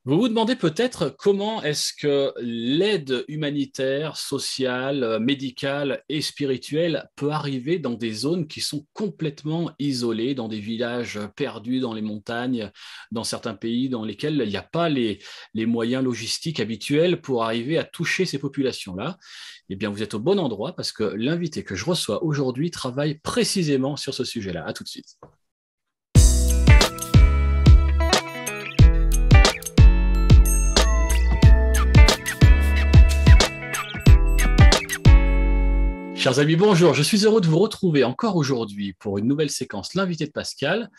Vous vous demandez peut-être comment est-ce que l'aide humanitaire, sociale, médicale et spirituelle peut arriver dans des zones qui sont complètement isolées, dans des villages perdus dans les montagnes, dans certains pays dans lesquels il n'y a pas les moyens logistiques habituels pour arriver à toucher ces populations-là. Eh bien, vous êtes au bon endroit parce que l'invité que je reçois aujourd'hui travaille précisément sur ce sujet-là. À tout de suite. Chers amis, bonjour. Je suis heureux de vous retrouver encore aujourd'hui pour une nouvelle séquence, l'invité de Pascal,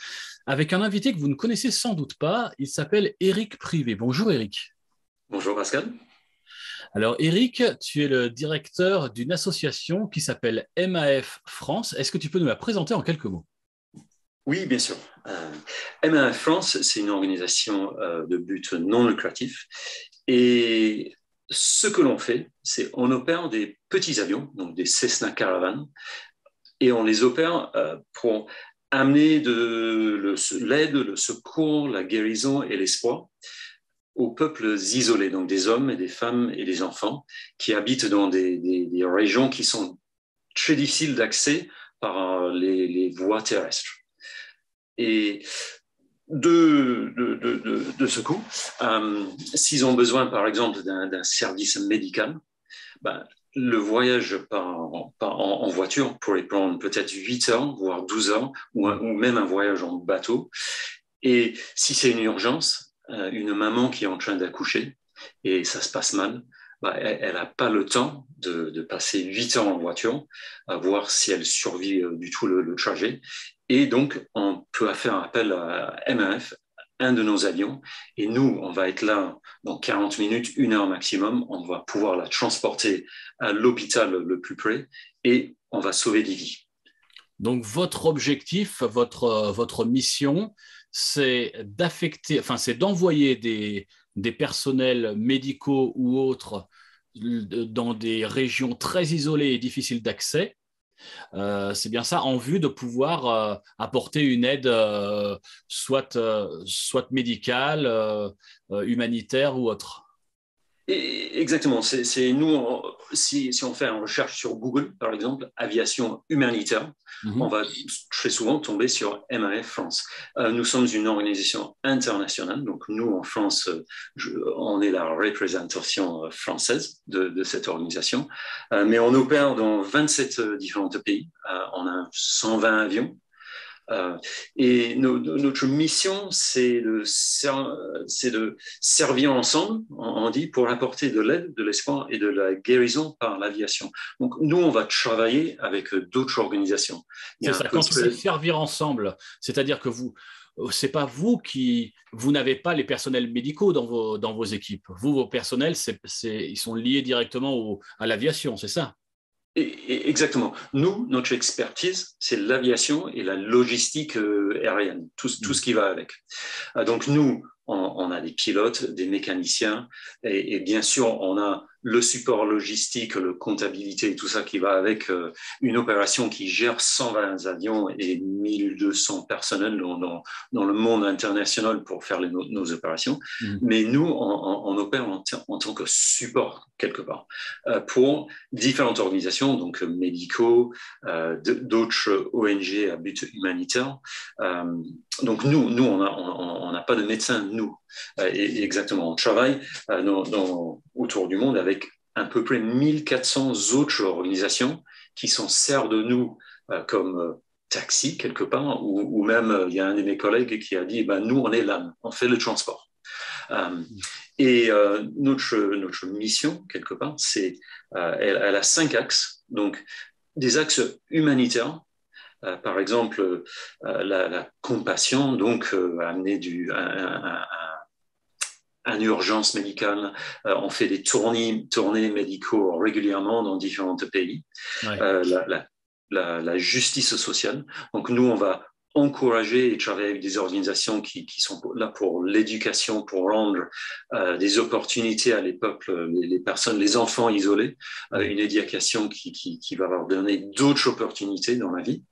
avec un invité que vous ne connaissez sans doute pas. Il s'appelle Éric Privé. Bonjour Éric. Bonjour Pascal. Alors Éric, tu es le directeur d'une association qui s'appelle MAF France. Est-ce que tu peux nous la présenter en quelques mots? Oui, bien sûr. MAF France, c'est une organisation de but non lucratif. Et ce que l'on fait, c'est on opère des petits avions, donc des Cessna Caravan, et on les opère pour amener l'aide, le secours, la guérison et l'espoir aux peuples isolés, donc des hommes et des femmes et des enfants qui habitent dans des régions qui sont très difficiles d'accès par les voies terrestres. Et de ce coup, s'ils ont besoin, par exemple, d'un service médical, ben, le voyage en voiture pourrait prendre peut-être 8 heures, voire 12 heures, ou même un voyage en bateau. Et si c'est une urgence, une maman qui est en train d'accoucher et ça se passe mal, ben, elle n'a pas le temps de passer 8 heures en voiture, à voir si elle survit du tout le trajet. Et donc, on peut faire appel à MAF, un de nos avions, et nous, on va être là dans 40 minutes, 1 heure maximum. On va pouvoir la transporter à l'hôpital le plus près et on va sauver des vies. Donc votre objectif, votre mission, c'est c'est d'envoyer des personnels médicaux ou autres dans des régions très isolées et difficiles d'accès. C'est bien ça, en vue de pouvoir apporter une aide soit médicale, humanitaire ou autre. Et exactement. Nous, si on fait une recherche sur Google, par exemple, aviation humanitaire, on va très souvent tomber sur MAF France. Nous sommes une organisation internationale, donc nous, en France, on est la représentation française de cette organisation, mais on opère dans 27 différents pays. On a 120 avions. Et notre mission, c'est de servir ensemble, on dit, pour apporter de l'aide, de l'espoir et de la guérison par l'aviation. Donc, nous, on va travailler avec d'autres organisations. C'est ça, quand tu dis servir ensemble, c'est-à-dire que c'est pas vous n'avez pas les personnels médicaux dans vos équipes. Vos personnels, ils sont liés directement à l'aviation, c'est ça? Exactement. Nous, notre expertise, c'est l'aviation et la logistique aérienne, tout ce qui va avec. Donc nous, on a des pilotes, des mécaniciens, et bien sûr, on a le support logistique, la comptabilité et tout ça qui va avec une opération qui gère 120 avions et 1200 personnels dans le monde international pour faire nos opérations. Mais nous, on opère en tant que support quelque part pour différentes organisations, donc médicaux, d'autres ONG à but humanitaire. Donc nous, on n'a pas de médecin, nous. Exactement, on travaille autour du monde avec à peu près 1400 autres organisations qui s'en servent de nous comme taxi quelque part, ou même il y a un de mes collègues qui a dit, nous on est là, on fait le transport. Notre mission quelque part, elle a 5 axes, donc des axes humanitaires. Par exemple, la compassion, donc amener une urgence médicale. On fait des tournées médicaux régulièrement dans différents pays. Ouais. La justice sociale. Donc nous, on va encourager et travailler avec des organisations qui sont là pour l'éducation, pour rendre des opportunités à les peuples, les personnes, les enfants isolés, une éducation qui va leur donner d'autres opportunités dans la vie.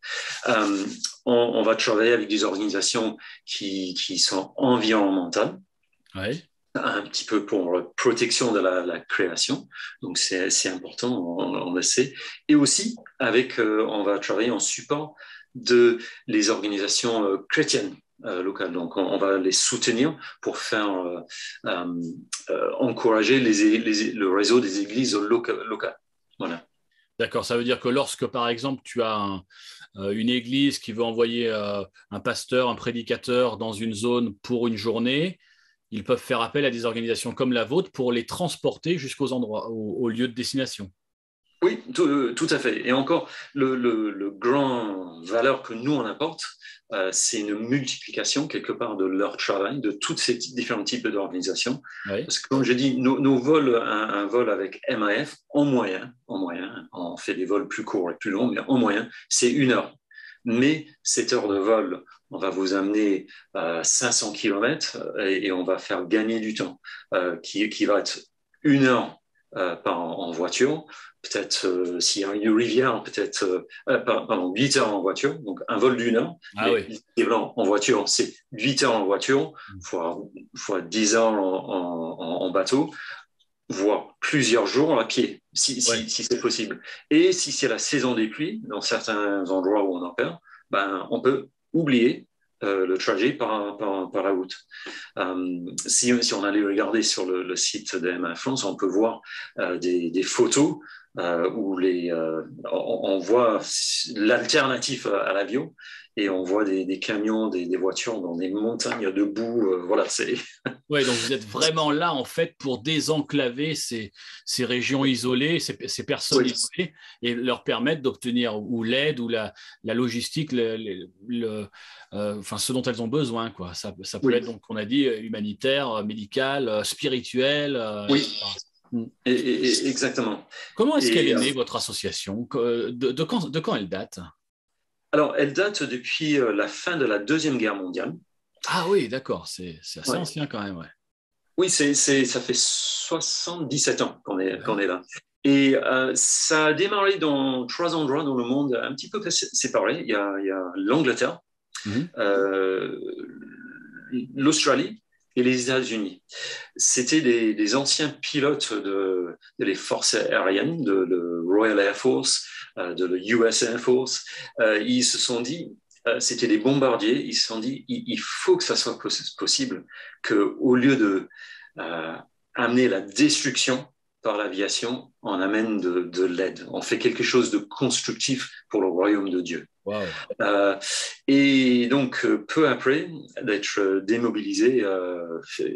On va travailler avec des organisations qui sont environnementales. Ouais. un petit peu pour protection de la création. Donc, c'est important, on le sait. Et aussi, on va travailler en support de les organisations chrétiennes locales. Donc, on va les soutenir pour faire encourager le réseau des églises locales. Voilà. D'accord, ça veut dire que lorsque, par exemple, tu as une église qui veut envoyer un pasteur, un prédicateur dans une zone pour une journée, ils peuvent faire appel à des organisations comme la vôtre pour les transporter jusqu'aux endroits, au lieu de destination. Oui, tout à fait. Et encore, le grand valeur que nous on apporte, c'est une multiplication quelque part de leur travail, de tous ces différents types d'organisations. Oui. Parce que comme je dis, nos vols, un vol avec MAF, en moyenne, on fait des vols plus courts et plus longs, mais en moyenne, c'est 1 heure. Mais cette heure de vol, on va vous amener 500 km et on va faire gagner du temps, qui va être 1 heure en voiture. Peut-être s'il y a une rivière, peut-être, pardon, 8 heures en voiture, donc un vol d'1 heure. Ah Mais oui. en voiture, c'est 8 heures en voiture, fois 10 heures en bateau, voire plusieurs jours à pied, si Ouais. c'est possible. Et si c'est la saison des pluies, dans certains endroits où on en perd, ben, on peut oublier le trajet par la route. Si on allait regarder sur le site de MA France, on peut voir des photos où on voit l'alternative à l'avion et on voit des camions, des voitures dans des montagnes de boue. Voilà, c'est. Ouais, donc vous êtes vraiment là, en fait, pour désenclaver ces régions isolées, ces personnes Oui. isolées, et leur permettre d'obtenir ou l'aide ou la logistique, enfin, ce dont elles ont besoin, quoi. Ça peut être, Oui. donc, on a dit, humanitaire, médical, spirituel, Oui. etc. Mm. Exactement. Comment est-ce qu'elle Et est née, votre association? De quand elle date? alors, elle date depuis la fin de la Deuxième Guerre mondiale. Ah oui, d'accord, c'est assez Ouais. ancien quand même, ouais. Oui, ça fait 77 ans qu'on Ouais. est là. Et ça a démarré dans 3 endroits dans le monde un petit peu séparés. Il y a l'Angleterre, Mhm. euh, l'Australie et les États-Unis. C'était des anciens pilotes les forces aériennes, de Royal Air Force, de la US Air Force. Ils se sont dit, c'était des bombardiers, ils se sont dit, il faut que ça soit possible, qu'au lieu de euh, amener la destruction par l'aviation, on amène de l'aide. On fait quelque chose de constructif pour le royaume de Dieu. Waouh. Euh, et donc, peu après d'être démobilisés,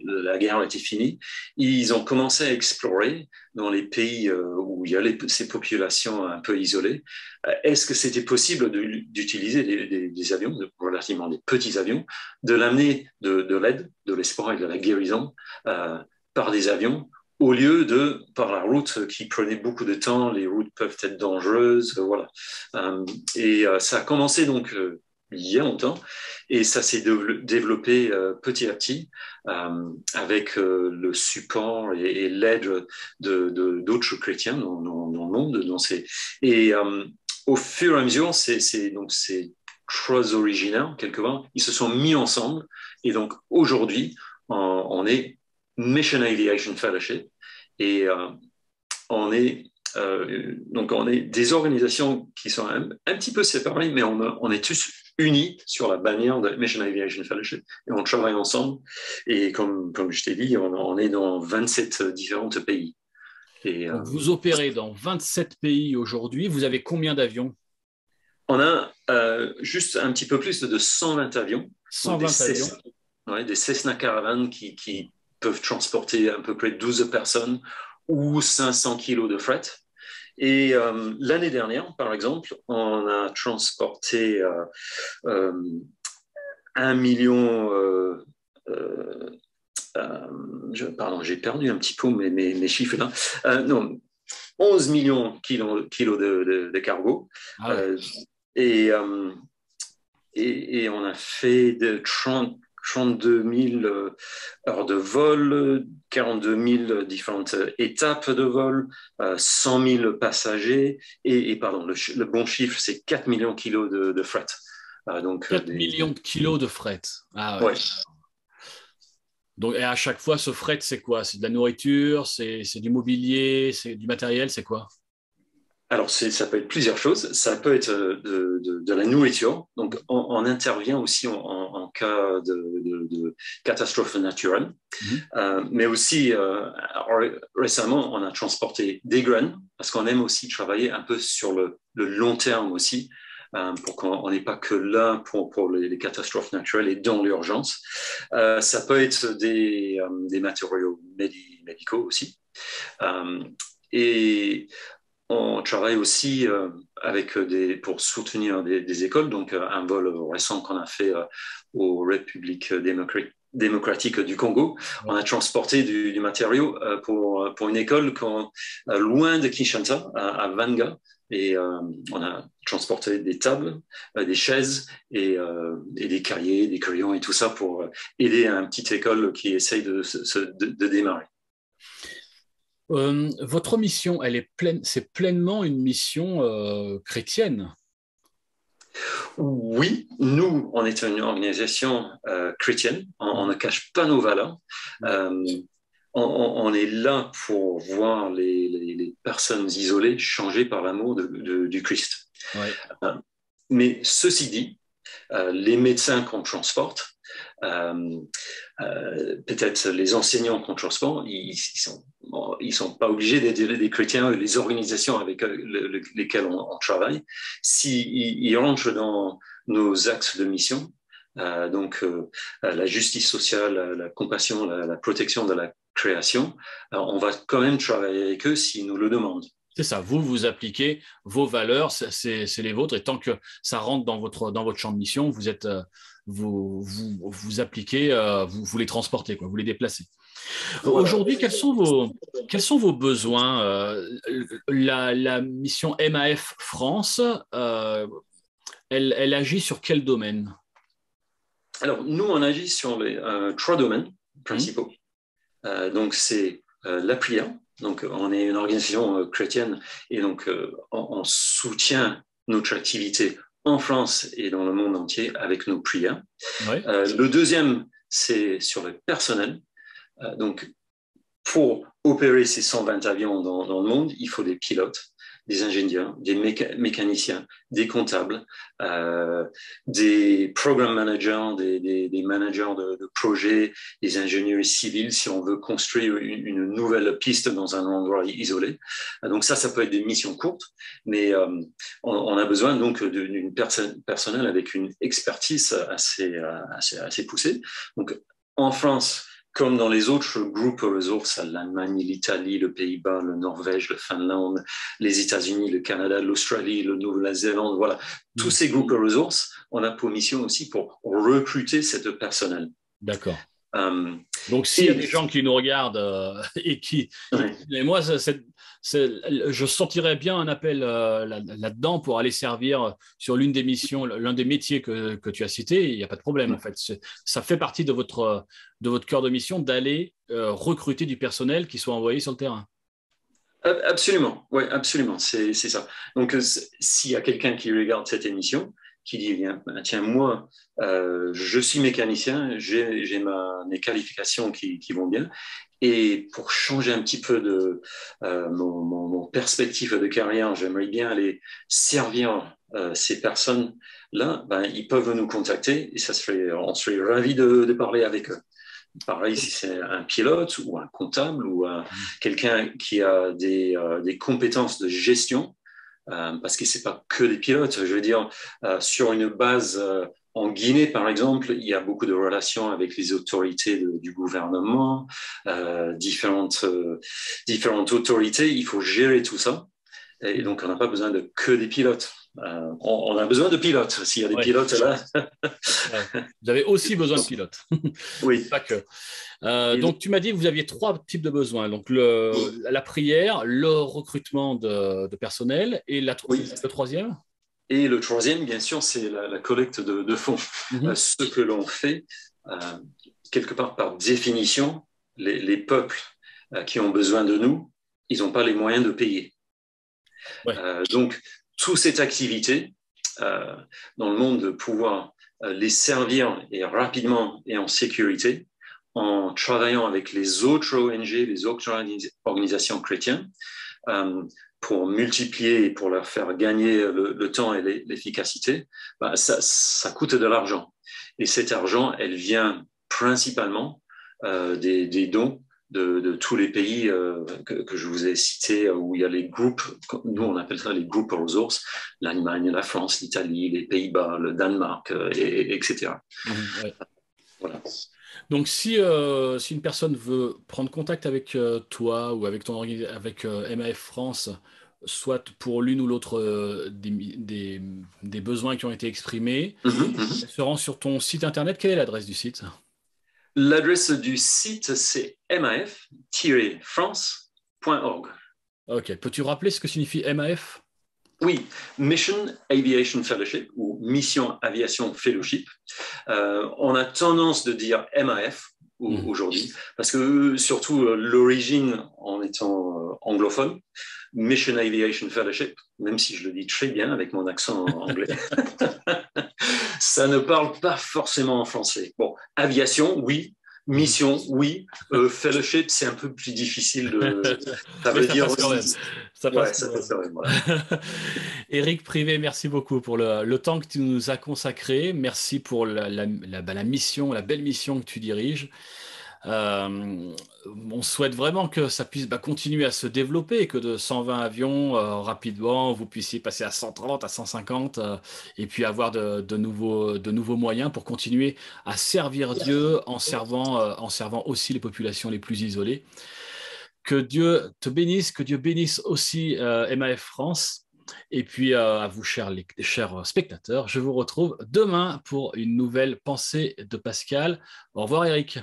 la guerre était finie, ils ont commencé à explorer dans les pays où il y a ces populations un peu isolées, est-ce que c'était possible d'utiliser des avions, relativement des petits avions, de l'amener de l'aide, de l'espoir et de la guérison par des avions au lieu de par la route qui prenait beaucoup de temps, les routes peuvent être dangereuses, voilà. Ça a commencé donc il y a longtemps et ça s'est développé petit à petit avec le support et l'aide d'autres chrétiens dans le monde. Et au fur et à mesure, c'est trois originaires quelque part, ils se sont mis ensemble et donc aujourd'hui on est Mission Aviation Fellowship et donc on est des organisations qui sont un petit peu séparées, mais on est tous unis sur la bannière de Mission Aviation Fellowship et on travaille ensemble. Et comme je t'ai dit, on est dans 27 différents pays. Et Donc, vous opérez dans 27 pays aujourd'hui. Vous avez combien d'avions? on a juste un petit peu plus de 120 avions, donc 120 avions. des Cessna Caravan qui peuvent transporter à peu près 12 personnes ou 500 kilos de fret. Et l'année dernière, par exemple, on a transporté 1 million. Pardon, j'ai perdu un petit peu mes chiffres là. Non, 11 millions de kilos de cargo. Ah ouais. Et, et on a fait 32 000 heures de vol, 42 000 différentes étapes de vol, 100 000 passagers pardon, le bon chiffre, c'est 4 millions de kilos de fret. Donc, 4 millions de kilos de fret. Ah ouais. ouais. Donc, et à chaque fois, ce fret, c'est quoi? C'est de la nourriture, c'est du mobilier, c'est du matériel, c'est quoi? Alors, ça peut être plusieurs choses. Ça peut être de la nourriture. Donc, on intervient aussi en cas de catastrophe naturelle. Mhm. Mais aussi, récemment, on a transporté des graines parce qu'on aime aussi travailler un peu sur le long terme aussi, pour qu'on n'est pas que là pour les catastrophes naturelles et dans l'urgence. Ça peut être des matériaux médicaux aussi. Et on travaille aussi pour soutenir des écoles. Donc, un vol récent qu'on a fait aux Républiques démocratiques du Congo, on a transporté du matériau pour une école loin de Kinshasa, à Vanga. Et on a transporté des tables, des chaises et des cahiers, des crayons et tout ça pour aider à une petite école qui essaye de démarrer. Votre mission, c'est pleinement une mission chrétienne. Oui, nous, on est une organisation chrétienne. On ne cache pas nos valeurs. Euh, on est là pour voir les personnes isolées changer par l'amour du Christ. Ouais. Mais ceci dit, les médecins qu'on transporte, peut-être les enseignants qu'on transporte, ils sont pas obligés d'être des chrétiens, les organisations avec lesquelles on travaille. S'ils rentrent dans nos axes de mission, donc la justice sociale, la compassion, la protection de la création, on va quand même travailler avec eux s'ils nous le demandent. C'est ça, vous appliquez vos valeurs, c'est les vôtres, et tant que ça rentre dans votre champ de mission, vous appliquez, vous les transportez, quoi, vous les déplacez. Voilà. Aujourd'hui, quels sont vos besoins? La mission MAF France, elle agit sur quel domaine? Alors, nous, on agit sur les 3 domaines principaux. Donc, c'est la prière. Donc, on est une organisation chrétienne et donc on soutient notre activité en France et dans le monde entier avec nos prières. Ouais. Le deuxième, c'est sur le personnel. Donc, pour opérer ces 120 avions dans le monde, il faut des pilotes, des ingénieurs, des mécaniciens, des comptables, des programme managers, des managers de projets, des ingénieurs civils si on veut construire une nouvelle piste dans un endroit isolé. Donc ça peut être des missions courtes, mais on a besoin donc d'une personne personnelle avec une expertise assez poussée. Donc en France, comme dans les autres groupes ressources, l'Allemagne, l'Italie, le Pays-Bas, le Norvège, le Finlande, les États-Unis, le Canada, l'Australie, le Nouvelle-Zélande, voilà, tous ces groupes ressources, on a pour mission aussi pour recruter cette personnel. D'accord. Donc, s'il y a des gens qui nous regardent et moi, je sentirais bien un appel là-dedans pour aller servir sur l'une des missions, l'un des métiers que tu as cité. Il n'y a pas de problème, en fait. Ça fait partie de votre cœur de mission d'aller recruter du personnel qui soit envoyé sur le terrain. Absolument, oui, absolument, c'est ça. Donc, s'il y a quelqu'un qui regarde cette émission, qui dit, tiens, moi, je suis mécanicien, j'ai mes qualifications qui vont bien, et pour changer un petit peu de mon perspective de carrière, j'aimerais bien aller servir ces personnes-là, ils peuvent nous contacter, et on serait ravis de parler avec eux. Pareil, si c'est un pilote ou un comptable ou quelqu'un qui a des compétences de gestion, parce que c'est pas que des pilotes. Je veux dire, sur une base en Guinée, par exemple, il y a beaucoup de relations avec les autorités du gouvernement, différentes autorités. Il faut gérer tout ça. Et donc, on n'a pas besoin de que des pilotes. On a besoin de pilotes. S'il y a des pilotes là. Vous avez aussi besoin de pilotes. Oui. Pas que. Donc, tu m'as dit que vous aviez 3 types de besoins. Donc, la prière, le recrutement de personnel et le troisième? Et le troisième, bien sûr, c'est la collecte de fonds. Ce que l'on fait, quelque part par définition, les peuples qui ont besoin de nous, ils n'ont pas les moyens de payer. Ouais. Donc, toute cette activité dans le monde de pouvoir les servir et rapidement et en sécurité, en travaillant avec les autres ONG, les autres organisations chrétiennes, pour multiplier et pour leur faire gagner le temps et l'efficacité, ça coûte de l'argent. Et cet argent, elle vient principalement des dons de tous les pays que je vous ai cités, où il y a les groupes, nous on appelle ça les groupes ressources, l'Allemagne, la France, l'Italie, les Pays-Bas, le Danemark, etc. Ouais. Voilà. Donc, si une personne veut prendre contact avec toi ou avec avec MAF France, soit pour l'une ou l'autre des besoins qui ont été exprimés, elle se rend sur ton site internet. Quelle est l'adresse du site? L'adresse du site, c'est maf-france.org. Ok. Peux-tu rappeler ce que signifie MAF? Oui, Mission Aviation Fellowship ou Mission Aviation Fellowship. On a tendance de dire MAF aujourd'hui parce que surtout l'origine en étant anglophone, Mission Aviation Fellowship, même si je le dis très bien avec mon accent anglais, ça ne parle pas forcément en français. Bon, aviation, oui. Mission, oui. Fellowship, c'est un peu plus difficile de. Ça veut dire passe quand même. Ça passe quand même. Voilà. Éric Privé, merci beaucoup pour le temps que tu nous as consacré. Merci pour la mission, la belle mission que tu diriges. On souhaite vraiment que ça puisse continuer à se développer et que de 120 avions rapidement, vous puissiez passer à 130, à 150 et puis avoir de nouveaux moyens pour continuer à servir Dieu en servant aussi les populations les plus isolées. Que Dieu te bénisse, que Dieu bénisse aussi MAF France. Et puis à vous, chers spectateurs, je vous retrouve demain pour une nouvelle pensée de Pascal. Au revoir Éric.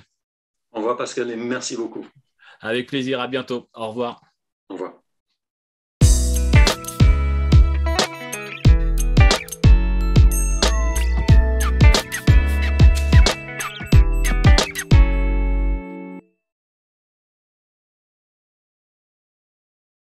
Au revoir Pascal et merci beaucoup. Avec plaisir, à bientôt. Au revoir.